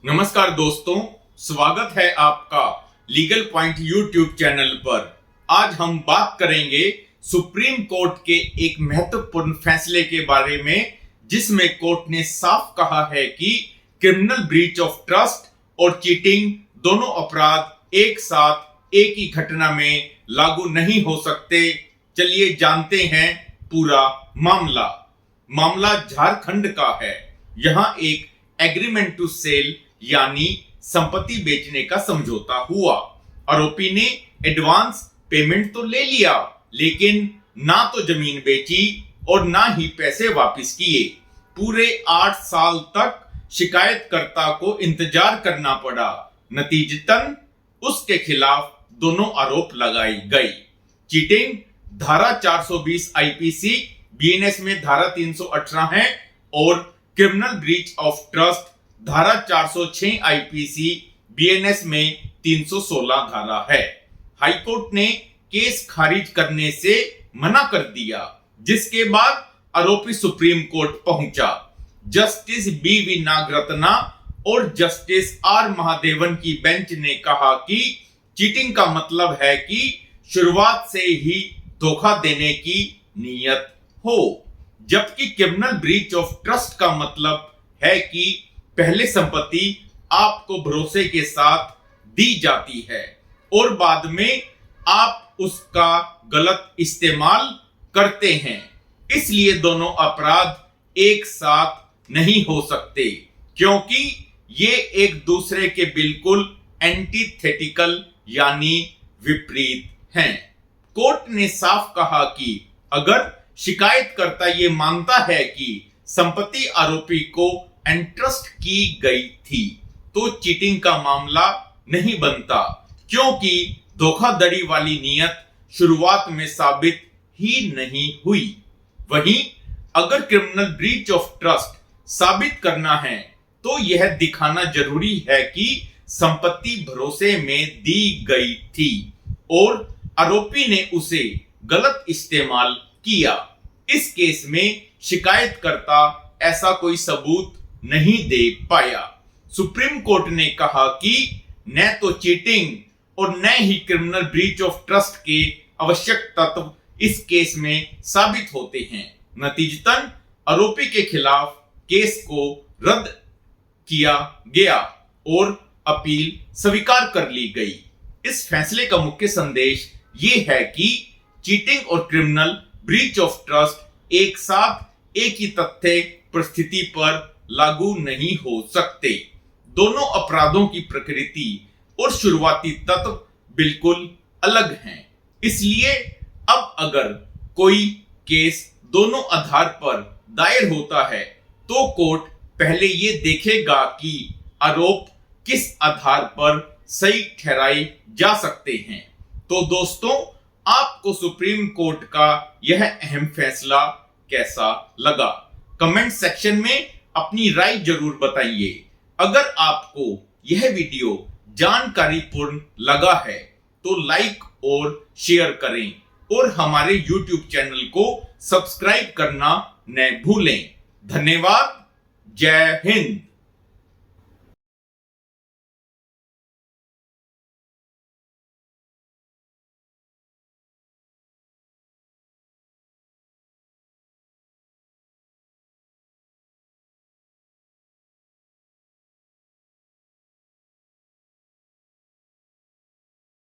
नमस्कार दोस्तों, स्वागत है आपका लीगल पॉइंट यूट्यूब चैनल पर। आज हम बात करेंगे सुप्रीम कोर्ट के एक महत्वपूर्ण फैसले के बारे में, जिसमें कोर्ट ने साफ कहा है कि क्रिमिनल ब्रीच ऑफ ट्रस्ट और चीटिंग दोनों अपराध एक साथ एक ही घटना में लागू नहीं हो सकते। चलिए जानते हैं पूरा मामला झारखंड का है। यहां एक एग्रीमेंट टू सेल यानी संपत्ति बेचने का समझौता हुआ। आरोपी ने एडवांस पेमेंट तो ले लिया, लेकिन ना तो जमीन बेची और ना ही पैसे वापस किए। पूरे 8 साल तक शिकायतकर्ता को इंतजार करना पड़ा। नतीजतन उसके खिलाफ दोनों आरोप लगाए गए। चीटिंग धारा 420 आईपीसी, बीएनएस में धारा 318 है और क्रिमिनल ब्रीच ऑफ ट्रस्ट धारा 406 आईपीसी, बीएनएस में 316 धारा है। हाईकोर्ट ने केस खारिज करने से मना कर दिया, जिसके बाद आरोपी सुप्रीम कोर्ट पहुंचा। जस्टिस बी नागरत्ना और जस्टिस आर महादेवन की बेंच ने कहा कि चीटिंग का मतलब है कि शुरुआत से ही धोखा देने की नीयत हो, जबकि क्रिमिनल ब्रीच ऑफ ट्रस्ट का मतलब है कि पहले संपत्ति आपको भरोसे के साथ दी जाती है और बाद में आप उसका गलत इस्तेमाल करते हैं। इसलिए दोनों अपराध एक साथ नहीं हो सकते, क्योंकि ये एक दूसरे के बिल्कुल एंटीथेटिकल यानी विपरीत हैं। कोर्ट ने साफ कहा कि अगर शिकायतकर्ता ये मानता है कि संपत्ति आरोपी को एंट्रस्ट की गई थी, तो चीटिंग का मामला नहीं बनता, क्योंकि धोखाधड़ी वाली नियत शुरुआत में साबित ही नहीं हुई। वहीं अगर क्रिमिनल ब्रीच ऑफ ट्रस्ट साबित करना है, तो यह दिखाना जरूरी है कि संपत्ति भरोसे में दी गई थी और आरोपी ने उसे गलत इस्तेमाल किया। इस केस में शिकायतकर्ता ऐसा कोई सबूत नहीं दे पाया। सुप्रीम कोर्ट ने कहा कि न तो चीटिंग और न ही क्रिमिनल ब्रीच ऑफ ट्रस्ट के आवश्यक तत्व इस केस में साबित होते हैं। नतीजतन आरोपी के खिलाफ केस को रद्द किया गया और अपील स्वीकार कर ली गई। इस फैसले का मुख्य संदेश ये है कि चीटिंग और क्रिमिनल ब्रीच ऑफ ट्रस्ट एक साथ एक ही तथ्य परिस्थिति पर लागू नहीं हो सकते। दोनों अपराधों की प्रकृति और शुरुआती तत्व बिल्कुल अलग हैं। इसलिए अब अगर कोई केस दोनों आधार पर दायर होता है, तो कोर्ट पहले ये देखेगा कि आरोप किस आधार पर सही ठहराए जा सकते हैं। तो दोस्तों, आपको सुप्रीम कोर्ट का यह अहम फैसला कैसा लगा? कमेंट सेक्शन में अपनी राय जरूर बताइए। अगर आपको यह वीडियो जानकारीपूर्ण लगा है, तो लाइक और शेयर करें और हमारे YouTube चैनल को सब्सक्राइब करना न भूलें। धन्यवाद। जय हिंद।